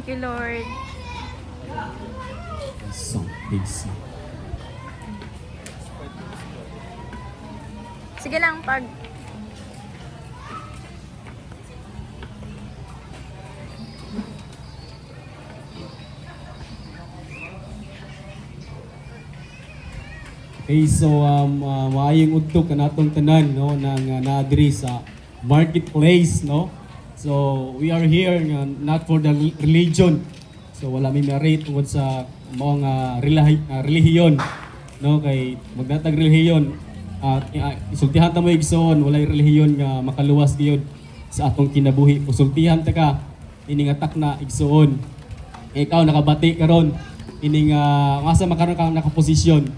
Thank you, Lord. Isang busy. Sige lang, pag... Okay, so maayong udto kanatong tanan no nang naadri sa marketplace no. So we are here not for the religion. So wala mi merit tungod sa mga relihiyon no kay magdatag relihiyon at isultihan ta mo igsoon walay relihiyon nga makaluwas gyud sa atong kinabuhi. Usultihan ta ka ining atak na igsoon. Ikaw nakabati karon ining asa makaron ka nakaposisyon.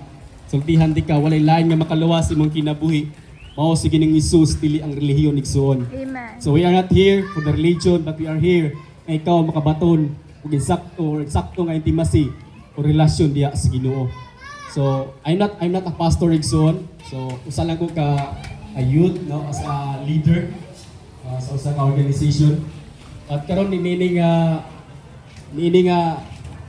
Sultihan di ka, walay lain nga makaluwas imong kinabuhi. Mao si Ginoong Hesus dili ang relihiyon igsoon. Amen. So we are not here for the religion, but we are here nga ikaw makabaton ug eksakto nga intimacy o relasyon diya sa Ginoo. So I'm not a pastor igsoon. So usa lang ko ka a youth no as a leader sa usa ka organization. At karon nining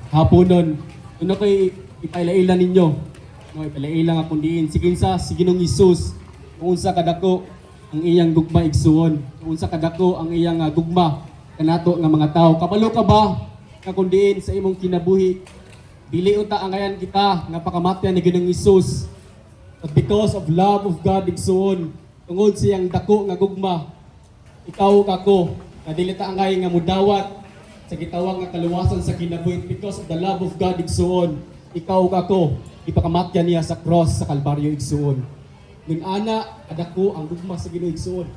haponon kuno kay ipaila-ila ninyo. No, ipalailang akong diin. Siginsa, si Ginoong Hesus, kung unsa kadako ang iyang gugma igsuon, kung unsa kadako ang iyang gugma kanato nga mga tao. Kabalo ka ba nga kung diin sa imong kinabuhi? Dili unta ang ayan kita nga pakamatyan ni Ginoong Hesus. But because of love of God igsuon, tungod siyang dako nga gugma, ikaw kako, nga dili ta angay nga mudawat sa gitawag nga kaluwasan sa kinabuhi because of the love of God igsuon, ikaw kako ipakamatyan niya sa cross sa Kalbaryo igsuon. Ngun ana adako ang gugma sa Ginoo igsuon.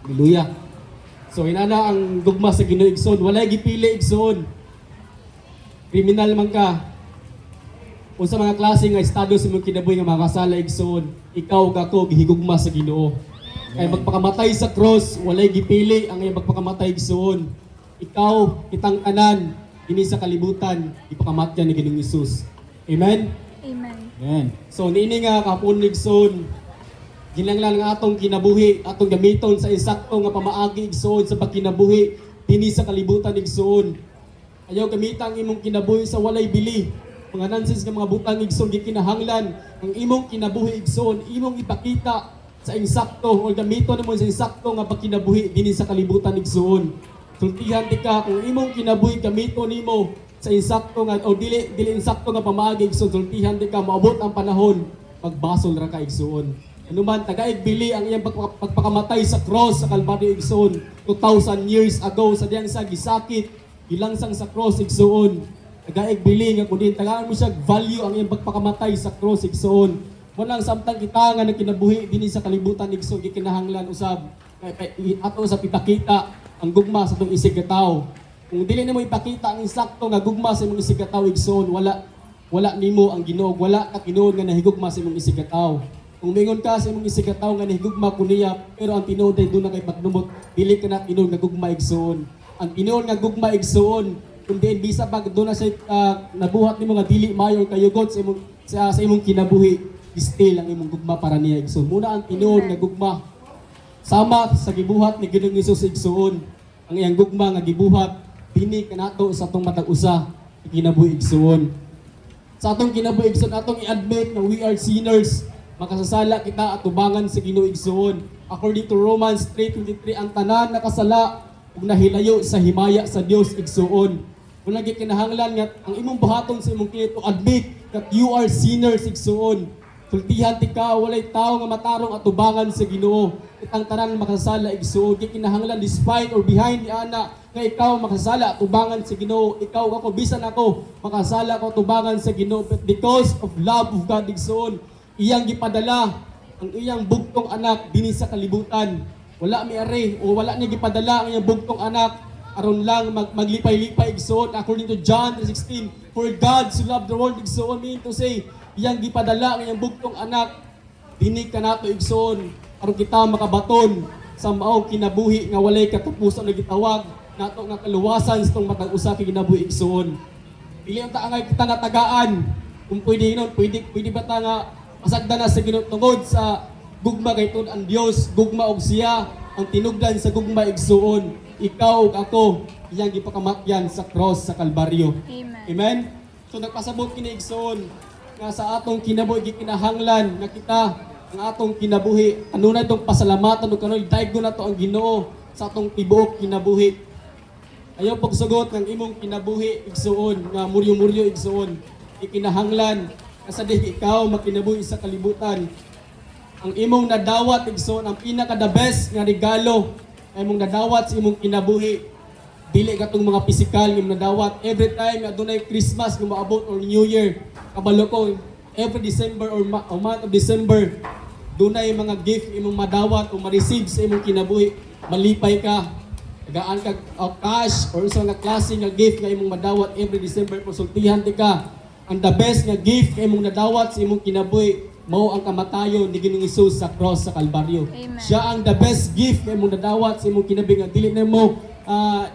Hallelujah. So inana ang gugma sa Ginoo igsuon, walay gipili igsuon. Kriminal man ka. Unsa mga klase nga estado sa imong kinabuhi nga makasala igsuon, ikaw kako gihigugma sa Ginoo. Kay magpakamatay sa cross, walay gipili ang iyang magpakamatay igsuon. Ikaw kitang tanan dinhi sa kalibutan ipakamatyan ni Ginoong Hesus. Amen? Amen. Amen. So, niini nga kapunig son, ginanglan nga atong kinabuhi, atong gamiton sa insakto nga pamaagi igsoon sa pagkinabuhi, dinhi sa kalibutan igsoon. Ayaw gamitan ang imong kinabuhi sa walay bili. Mga nonsense nga mga butang igsoon, gikinahanglan ang imong kinabuhi igsoon, imong ipakita sa insakto, o gamiton mo sa insakto nga pagkinabuhi, dinhi sa kalibutan igsoon. Sultihan di ka, kung imong kinabuhi, gamiton nimo sa insakto nga o dili insakto nga pamaagi igsoon, sultihan di ka maabot ang panahon magbasol ra ka igsoon. Ano man tagaig bili ang iyang pagpakamatay sa cross sa Kalbaryo igsoon 2000 years ago sa diyang sa gisakit gilangsang sa cross igsoon. Tagaig bili nga kun tagaan mo siya value ang iyang pagpakamatay sa cross igsoon. Mo samtang kita nga kinabuhi dinhi sa kalibutan igsoon gikinahanglan usab ato sa ipakita ang gugma sa tong isig ka tawo. Kung dili nimo ipakita ang insakto nga gugma sa imong isig ka tawo igsoon, wala nimo ang Ginoo, wala ka tinuod nga nahigugma sa imong isig ka tawo. Kung mingon ka sa imong isig ka tawo nga nahigugma kuniya, pero ang tinuod ay doon na kay pagdumot, dili ka na tinuod nga gugma igsoon. Ang tinuod nga gugma igsoon, kung diin bisa pag doon na sa nabuhat nimo nga dili mayo kayugot sa imong kinabuhi, still ang imong gugma para niya igsoon. Muna ang tinuod nga gugma sama sa gibuhat ni Ginoong Hesus igsoon. Ang iyang gugma nga gibuhat dinhi kanato sa atong matag usa kinabuhi igsoon. Sa atong kinabuhi igsoon atong i-admit na we are sinners. Makasasala kita at tubangan sa Ginoo igsoon. According to Romans 3:23, ang tanan nakasala ug nahilayo sa himaya sa Dios igsoon. Wala gyud kinahanglan nga ang imong buhaton sa imong kinabuhi admit that you are sinners igsoon. Sultihan ti ka, walay tao nga matarong at tubangan sa Ginoo. Itang tanan makasala igsuon, gikinahanglan despite or behind ni ana nga ikaw makasala at tubangan sa Ginoo. Ikaw ako bisan ako makasala ko tubangan sa Ginoo, but because of love of God igsuon, iyang gipadala ang iyang bugtong anak dinhi sa kalibutan. Wala mi are o wala niya gipadala ang iyang bugtong anak aron lang maglipay-lipay igsuon according to John 3:16. For God so loved the world igsuon, mean to say iyang gipadala ang iyang bugtong anak dinhi kanato igsoon aron kita makabaton sa mao kinabuhi nga walay katapusan na gitawag nato nga kaluwasan sa tong matag usa ka kinabuhi igsoon. Dili ta angay kita natagaan kung pwede hinon, pwede ba ta nga masagdan na sa Ginoo tungod sa gugma kay tud ang Dios, gugma og siya ang tinugdan sa gugma igsoon. ikaw ug ako iyang gipakamatyan sa cross sa Kalbaryo. Amen. Amen. So nagpasabot kini igsoon nga sa atong kinabuhi gikinahanglan nga kita ang atong kinabuhi kanunay tong pasalamatan ug kanunay daygo na to ang Ginoo sa atong tibuok kinabuhi. Ayaw pagsugot ng imong kinabuhi igsuon nga muryo-muryo igsuon. Ikinahanglan nga sa ikaw makinabuhi sa kalibutan. Ang imong nadawat igsuon ang pinaka the best nga regalo ay imong nadawat sa imong kinabuhi. Dili katong mga pisikal nga nadawat every time adunay Christmas nga maabot or New Year. Kabalo ko every December or month of December dunay mga gift imong madawat o ma-receive sa imong kinabuhi. Malipay ka, tagaan ka cash or sa nga klase nga gift nga imong madawat every December, konsultihan ti ka. Ang the best nga gift nga imong nadawat sa imong kinabuhi mao ang kamatayon ni Ginoong Hesus sa cross sa Kalbaryo. Amen. Siya ang the best gift nga imong nadawat sa imong kinabuhi nga dili nimo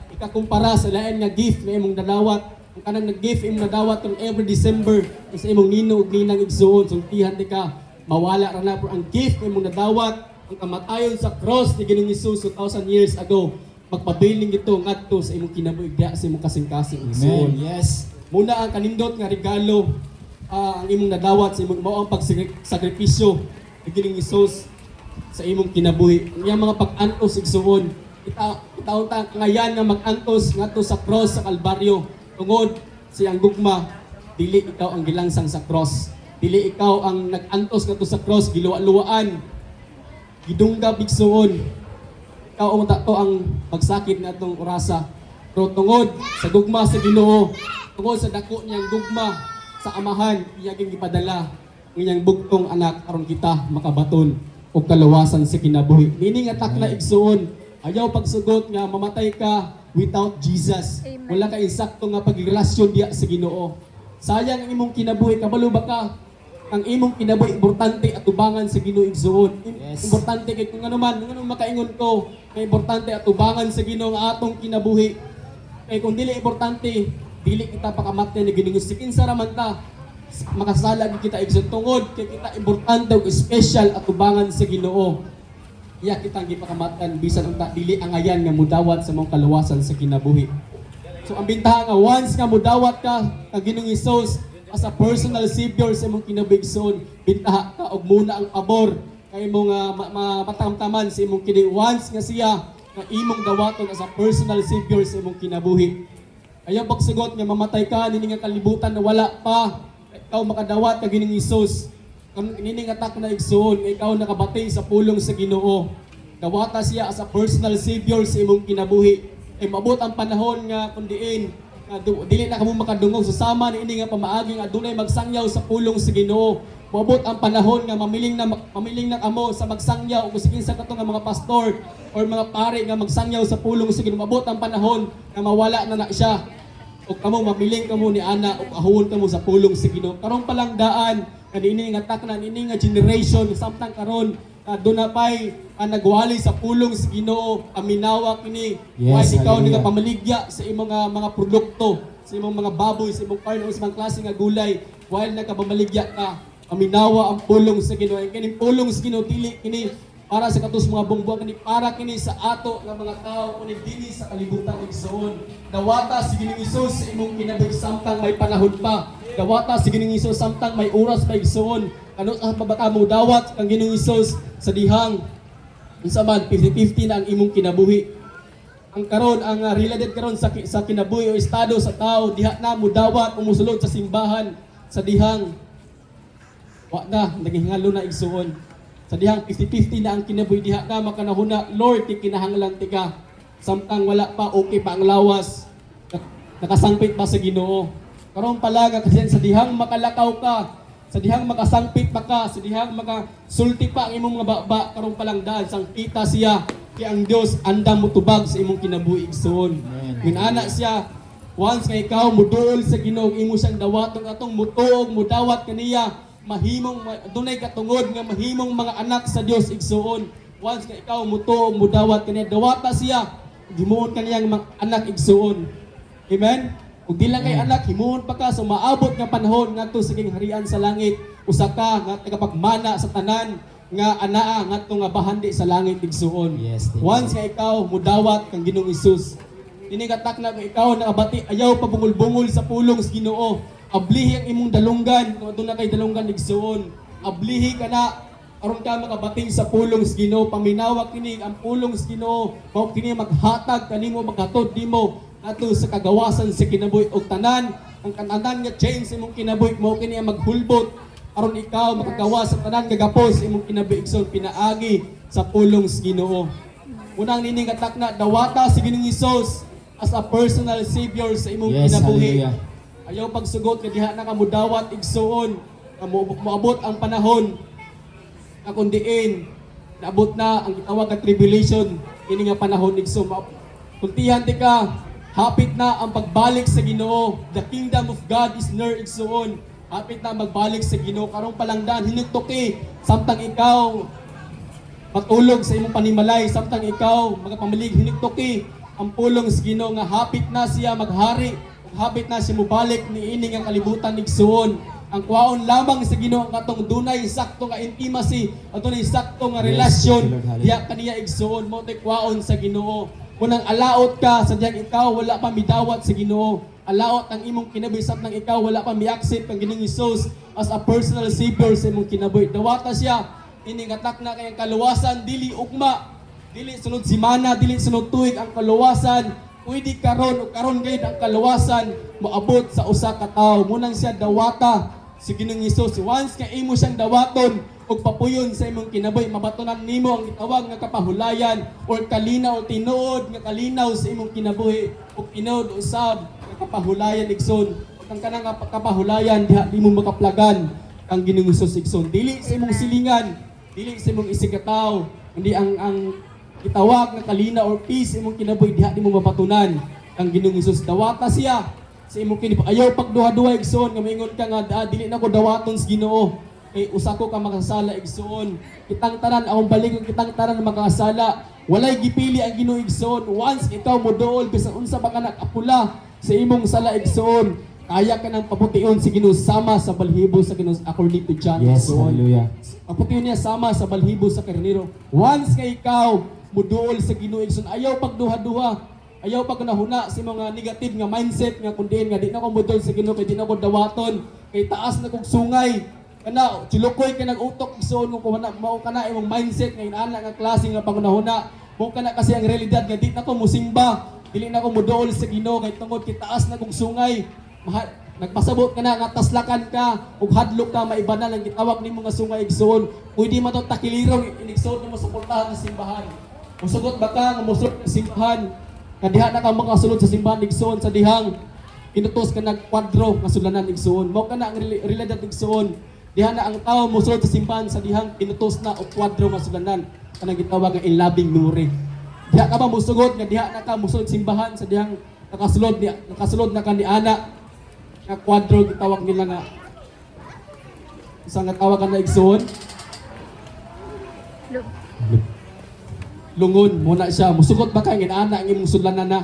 ikakumpara sa lain nga gift nga imong nadawat. Ang kanang nag-gift imong nadawat kung every December sa imong nino ug ninang igsuon, sultihan ti ka. Mawala ra na ang gift nga imong nadawat, ang kamatayon sa cross ni Ginoong Hesus 2,000 years ago. Magpabiling ito ngadto sa imong kinabuhi sa imong kasing-kasing igsuon. Yes. Muna ang kanindot nga regalo ang imong nadawat sa imong mao ang pagsakripisyo ni Ginoong Hesus sa imong kinabuhi. Ang iyang mga pag-antos igsuon. Itaon ta ngayan nga mag-antos ngadto sa cross sa Kalbaryo. Tungod siyang gugma, dili ikaw ang gilangsang sa cross. Dili ikaw ang nag-antos ngadto sa cross, giluwa-luwaan. Gidunggab igsuon. Ikaw ang to ang pagsakit na itong orasa. Pero tungod sa gugma sa Ginoo, tungod sa dako niyang gugma sa amahan, iyaging gipadala ng iyang bugtong anak aron kita makabaton o kalawasan sa kinabuhi. Nini nga takna igsuon, ayaw pagsugot nga mamatay ka without Jesus. Amen. Wala ka insakto nga pagrelasyon diya sa Ginoo. Sayang ang imong kinabuhi, kabalo ba ka? Ang imong kinabuhi importante at tubangan sa Ginoo igsuon. Yes. Importante kay kung ano man, kung ano makaingon ko, kay importante at tubangan sa Ginoo ang atong kinabuhi. Kay kung dili importante, dili kita pakamatyan ni Ginoo. Sikin sa raman ta, makasalag kita igsuon tungod kay kita importante ug special at tubangan sa Ginoo. Iya kitang gipakamatyan bisan unta dili ang ayan nga mudawat sa mong kaluwasan sa kinabuhi. So ang bintaha nga once nga mudawat ka kag Ginoong Hesus as a personal savior sa imong kinabigson, bintaha ka og muna ang pabor kay imong matamtaman sa imong kini once nga siya nga imong dawaton as a personal savior sa imong kinabuhi. Ayaw pagsugot nga mamatay ka nini nga kalibutan na wala pa ikaw makadawat kag Ginoong Hesus. Nini nga tak na igsoon, ikaw nakabati sa pulong sa Ginoo. Dawata siya as a personal savior sa imong kinabuhi. Ay maabot ang panahon nga kundiin dili na kamo makadungog sa sama niini nga pamaagi nga adunay magsangyaw sa pulong sa Ginoo. Maabot ang panahon nga mamiling na kamo sa magsangyaw ug sige sa katong nga mga pastor or mga pare nga magsangyaw sa pulong sa Ginoo. Maabot ang panahon nga mawala na siya. Ug kamo mamiling kamo ni ana ug ahon kamo sa pulong sa Ginoo. Karon pa lang daan kanini nga takna ini nga generation samtang karon doon na pa'y nagwali sa pulong sa Ginoo, aminawa kini. Yes, Ikaw hallelujah. nga pamaligya sa imong mga produkto, sa imong mga baboy, sa imong karne, sa mga klase nga gulay, while nagkapamaligya ka, aminawa ang pulong sa Ginoo. Ang kining pulong sa Ginoo dili kini para sa katus mga bungbuang kini para kini sa ato nga mga tao kundi dinhi sa kalibutan igsoon. Dawata si Ginoong Hesus sa imong kinabig samtang may panahon pa. Dawata si Ginoong Hesus samtang may oras pa igsoon. Ano sa pabaka mo dawat kang Ginoong Hesus sa dihang unsa man 50-50 na ang imong kinabuhi. Ang karon ang related karon sa kinabuhi o estado sa tao diha na mo dawat umusulod sa simbahan sa dihang wa na naghingalo na igsuon. Sa dihang 50-50 na ang kinabuhi diha na makanahuna Lord ti kinahanglan ti ka samtang wala pa okay pa ang lawas nakasangpit pa sa Ginoo. Karon pala nga kasi sa dihang makalakaw ka, sa dihang makasangpit pa ka, sa dihang makasulti pa ang imong mga baba, karon palang daan sangpita siya kay ang Dios andam motubag sa imong kinabuhi igsoon. Minana siya once nga ikaw muduol sa Ginoo imo siyang dawaton atong mutuog mudawat kaniya mahimong dunay katungod nga mahimong mga anak sa Dios igsoon. Once nga ikaw mutuog mudawat kaniya dawata siya gimuon kaniyang mga anak igsoon. Amen. Kung di lang kay anak, himuon pa ka sa maabot nga panahon ngadto sa king harian sa langit. Usa ka nga tagapagmana sa tanan nga anaa ngadto nga bahandi sa langit igsuon. Yes, thank you. Once nga ikaw mudawat kang Ginoong Hesus, ini katak na nga ikaw nakabati ayaw pabungol-bungol sa pulong sa Ginoo. Ablihi ang imong dalunggan kung aduna kay dalunggan igsuon. Ablihi ka na aron ka makabating sa pulong sa Ginoo. Paminawak kini ang pulong sa Ginoo. Mao kini maghatag kanimo maghatod nimo ato sa kagawasan sa kinabuhi og tanan ang kananan nga change sa imong kinabuhi mao kini ang maghulbot aron ikaw makagawa sa tanan gagapos imong kinabuhi igsoon pinaagi sa pulong sa Ginoo. Unang nining katakna dawata si Ginoong Hesus as a personal savior sa imong Yes, kinabuhi. hallelujah. Ayaw pagsugot nga diha na ka mudawat igsuon nga moabot ang panahon na kung diin naabot na ang gitawag nga tribulation ini nga panahon igsoon. Kuntihan ti ka hapit na ang pagbalik sa Ginoo. The kingdom of God is near igsuon. Hapit na magbalik sa Ginoo karong palangdan hinugtoki samtang ikaw matulog sa imong panimalay samtang ikaw magapamilig hinugtoki ang pulong sa Ginoo nga hapit na siya maghari ug hapit na siya mubalik niini nga kalibutan igsuon. Ang kwaon lamang sa Ginoo ang katong dunay sakto nga intimacy at dunay sakto nga relasyon diha kaniya igsuon mo tay kwaon sa Ginoo. Kunang alaot ka sa diyang ikaw wala pa midawat sa Ginoo. Alaot ang imong kinabuhi samtang ikaw wala pa mi-accept kang Ginoong Hesus as a personal savior sa imong kinabuhi. Dawata siya ini katak na kay ang kaluwasan dili ugma, dili sunod semana, dili sunod tuig ang kaluwasan. Pwede karon o karon gayud ang kaluwasan moabot sa usa ka tawo. Munang siya dawata si Ginoong Hesus. Once ka imo siyang dawaton ug papuyon sa imong kinabuhi mabatunan nimo ang gitawag nga kapahulayan or kalinaw tinuod nga kalinaw sa imong kinabuhi ug tinuod usab nga kapahulayan igsoon. Kang kanang kapahulayan diha di mo makaplagan ang Ginoong Hesus igsoon. Dili sa imong silingan, dili sa imong isigataw, hindi ang gitawag nga kalinaw or peace sa imong kinabuhi diha di mo mabatunan ang Ginoong Hesus. Dawata siya sa imong kinabuhi. Ayaw pagduha-duha igsoon nga maingon ka nga dili na ko dawaton sa Ginoo. Kay usa ko ka makasala igsoon. Kitang tanan akong balik kitang tanan makasala. Walay gipili ang Ginoo igsoon. Once ikaw moduol bisan unsa ba ka nakapula sa imong sala igsoon, kaya ka nang papution si Ginoo sama sa balhibo sa Ginoo according to John Yes, igsoon. hallelujah. Papution niya sama sa balhibo sa karnero. Once kay ikaw moduol sa Ginoo igsoon, ayaw pagduha-duha. Ayaw pag nahuna sa mga negative nga mindset nga kundi nga di na ko moduol sa Ginoo kay di na ko dawaton kay taas na kog sungay. Kana chilukoy ka nag-utok igsoon kung mao kana imong mindset nga inaana nga klase nga pangunahuna mo kana kasi ang realidad nga di na ko musimba dili na ko moduol sa Ginoo kay tungod kay taas na kog sungay nagpasabot ka na nga taslakan ka ug hadlok ka maibanan ang gitawag nimo nga sungay igsoon pwede man to takilirong inigsoon mo sa portahan sa simbahan musugot ba ka nga musulod sa simbahan kadiha na ka makasulod sa simbahan igsoon sa dihang inutos ka nagkwadro nga sulanan igsoon mao kana ang realidad igsoon. Diha na ang tao musulod sa simbahan sa dihang pinutos na o kwadro nga sulanan kanang gitawag nga ilabing memory. Diha ka ba musugot nga diha na ka musulod simbahan sa dihang nakasulod na ka ni ana nga kwadro gitawag nila nga isang nga tawag na igsoon. Lungon muna siya musugot ba ka nga ana ang imong sulanan na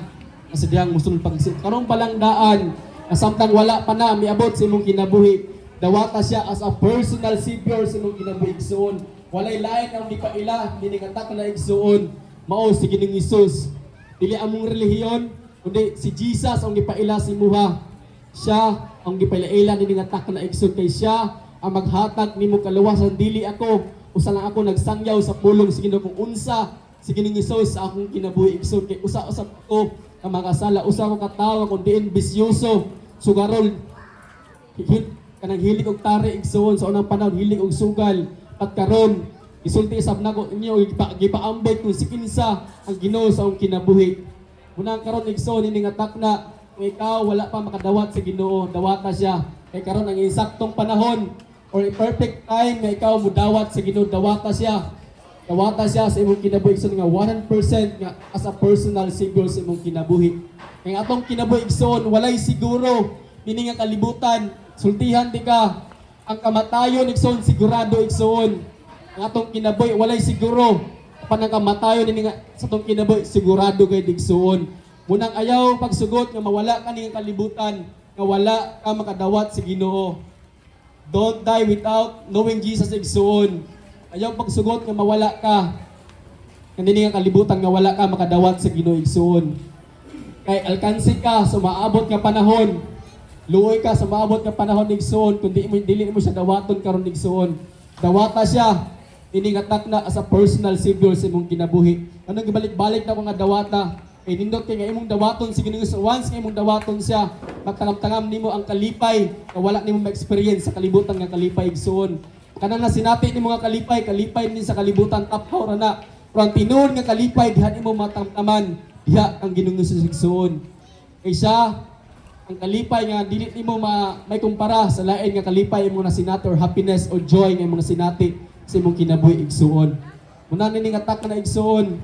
sa dihang musulod pag karong palang daan na samtang wala pa na miabot sa imong kinabuhi. Dawata siya as a personal savior sa imong kinabuhi igsoon. Walay lain ang gipaila giningatak na igsoon. Mao si Ginoong Hesus. Dili among relihiyon kundi si Jesus ang gipaila sa imuha. Siya ang gipaila giningatak na igsoon kay siya ang maghatag nimo kaluwasan dili ako. Usa lang ako nagsangyaw sa pulong sa Ginoo kung unsa si Ginoong Hesus sa akong kinabuhi igsoon kay usa-usa ko ka makasala usa ko ka tawo kun diin bisyoso sugarol kanang hilig og tari igsoon sa unang panahon hilig og sugal at karon isulti sab nako inyo gipaambay kung si kinsa ang Ginoo sa akong kinabuhi. Unang karon igsoon ini nga takna kung ikaw wala pa makadawat sa Ginoo dawata siya kay karon ang insaktong panahon or a perfect time nga ikaw mudawat sa Ginoo dawata siya sa imong kinabuhi igsoon nga 100% nga as a personal savior sa imong kinabuhi. Kay atong kinabuhi igsoon walay siguro ini nga kalibutan. Sultihan di ka ang kamatayon igsoon sigurado igsoon. Ang atong kinabuhi walay siguro panang kamatayon ini nga sa atong kinabuhi sigurado kay igsoon. Munang ayaw pagsugot nga mawala ka ning kalibutan nga wala ka makadawat sa Ginoo. Don't die without knowing Jesus igsoon. Ayaw pagsugot nga mawala ka. Kanini nga kalibutan nga wala ka makadawat sa Ginoo igsoon. Kay alkansi ka sa maabot nga panahon. Luoy ka sa maabot nga panahon igsoon kun dili mo siya dawaton karon igsoon. Dawata siya. Ini nga takna as a personal savior sa imong kinabuhi. Anong gibalik-balik na ko nga dawata? Kay nindot kay nga imong dawaton si Ginoo once nga imong dawaton siya, magtangam-tangam nimo ang kalipay nga wala nimo ma-experience sa kalibutan nga kalipay igsoon. Kanang na sinati nimo nga kalipay din sa kalibutan taphaw ra na. Pero ang tinuod nga kalipay diha nimo matamtaman, diha ang Ginoo sa igsoon. Kay siya ang kalipay nga dili nimo may kumpara sa lain nga kalipay imong nasinati or happiness or joy nga imong nasinati sa imong kinabuhi igsoon. Muna nini nga tak na igsoon.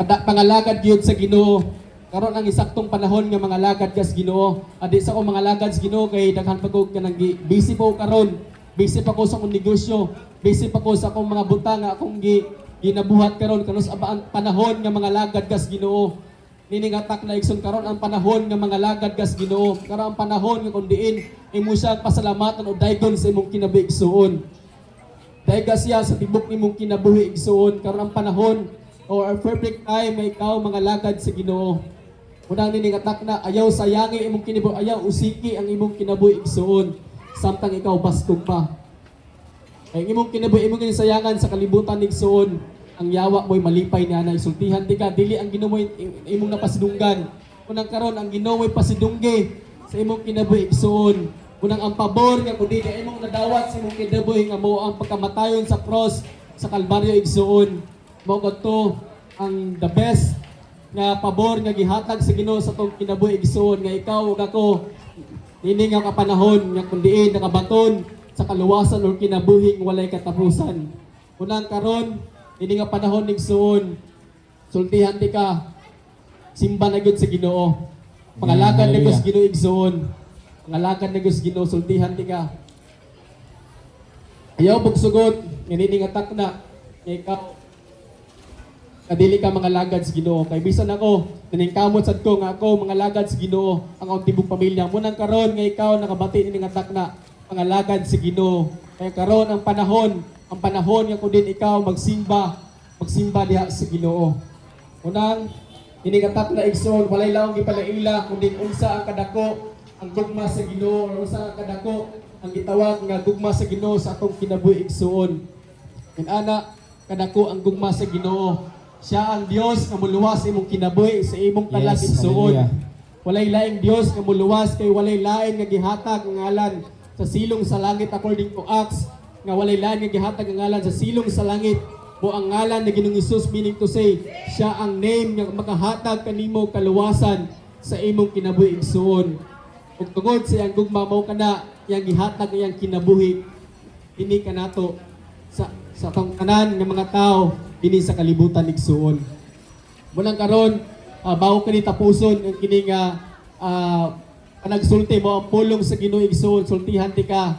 Pangalagad gyud sa Ginoo. Karon ang isaktong panahon nga mga lagad kas Ginoo. Adi sa ko mga lagad sa Ginoo kay daghan pa ko kanang busy po karon. Busy pa ko sa akong negosyo. Busy pa ko sa akong mga butang nga akong ginabuhat karon kanos ang panahon nga mga lagad kas Ginoo. Nini nga tak na igsoon karon ang panahon nga mga lagad kas Ginoo. Karon ang panahon nga kun diin imo siya pasalamatan o daygon sa imong kinabuhi igsoon. Dayga siya sa tibok nimong kinabuhi igsoon karon ang panahon or a perfect time nga ikaw mga lagad sa Ginoo. Unang nini nga tak na ayaw sayangi imong kinabuhi, ayaw usiki ang imong kinabuhi igsoon samtang ikaw baskog pa. Ay imong kinabuhi imong sayangan sa kalibutan igsoon. Ang yawa mo'y malipay niya na isultihan di ka dili ang Ginoo imong napasidunggan. Unang karon ang Ginoo mo'y pasidungge sa imong kinabuhi igsoon. Unang ang pabor nga kundi ka imong nadawat sa imong kinabuhi nga mao ang pagkamatayon sa cross sa Kalbaryo igsoon. Mao kadto ang the best nga pabor nga gihatag sa Ginoo sa tong kinabuhi igsoon nga ikaw ug ako nini nga kapanahon nga kundiin nakabaton sa kaluwasan or kinabuhing walay katapusan. Unang karon nini nga panahon igsoon sultihan di ka simba na gyud sa Ginoo. Pangalagad na gyud sa Ginoo igsoon. Pangalagad na gyud sa Ginoo sultihan di ka. Ayaw pagsugot nini nga takna nga ikaw kadili ka mga lagad sa Ginoo. Kay bisan ako, naningkamot sad ko nga ako mga lagad sa Ginoo ang akong tibok pamilya. Munang karon nga ikaw nakabati ni nga takna mga lagad sa Ginoo. Kay karon ang panahon nga kun din ikaw magsimba diha sa Ginoo. Unang ini nga takna igsoon walay laong gipalaila kundi unsa ang kadako ang gugma sa Ginoo or unsa ang kadako ang gitawag nga gugma sa Ginoo sa atong kinabuhi igsoon. Ana kadako ang gugma sa Ginoo. Siya ang Dios nga muluwas imong kinabuhi sa imong kalag igsoon. Walay laing Dios nga muluwas kay walay lain nga gihatag ang ngalan sa silong sa langit according to Acts nga walay lain nga gihatag ang ngalan sa silong sa langit mo ang ngalan ni Ginoong Hesus, meaning to say siya ang name nga makahatag kanimo kaluwasan sa imong kinabuhi igsoon. Ug tungod sa iyang gugma mao kana iyang gihatag iyang kinabuhi ini kanato sa tong tanan nga mga tao dinhi sa kalibutan igsoon. Munang karon bawo kini tapuson ang kini nga panagsulti mo ang pulong sa Ginoo igsoon sultihan ti ka.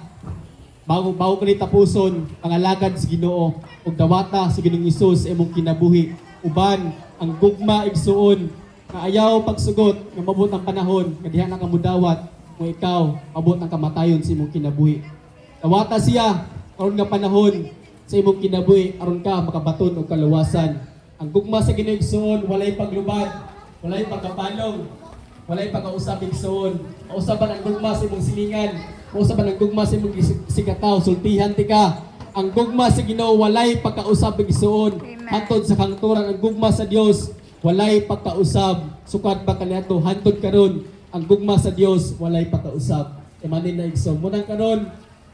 Bago kini tapuson pangalagad sa Ginoo ug dawata sa Ginoong Hesus imong kinabuhi uban ang gugma igsoon nga ayaw pagsugot nga mabot ang panahon nga diha na ka mudawat mo ikaw abot ang kamatayon sa imong kinabuhi. Dawata siya karon nga panahon sa imong kinabuhi aron ka makabaton og kaluwasan. Ang gugma sa Ginoo igsoon walay paglubad, walay pagkapalong, walay pagkausab igsoon. Kausaban ang gugma sa imong silingan, kausaban ang gugma sa imong sigataw, sultihan ti ka. Ang gugma sa Ginoo walay pagkausab igsoon. Hantod sa kangturan ang gugma sa Dios walay pagkausab. Sukad ba kaniadto hantod karon ang gugma sa Dios walay pagkausab. Imanin na igsoon. Munang karon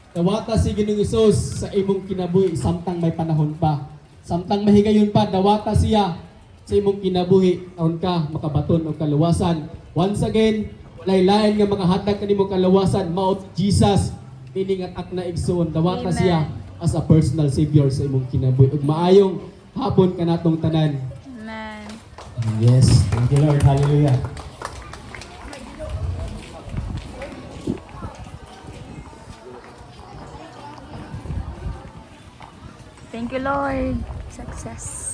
dawata si Ginoong Hesus sa imong kinabuhi samtang may panahon pa. Samtang mahigayon pa, dawata siya sa imong kinabuhi aron ka makabaton og kaluwasan. Once again, walay lain nga makahatag kanimo kaluwasan mao Jesus. Meaning at akna igsoon dawata siya as a personal savior sa imong kinabuhi. Ug maayong hapon kanatong tanan. Amen. Yes, thank you Lord. Hallelujah. Thank you, Lord. Success.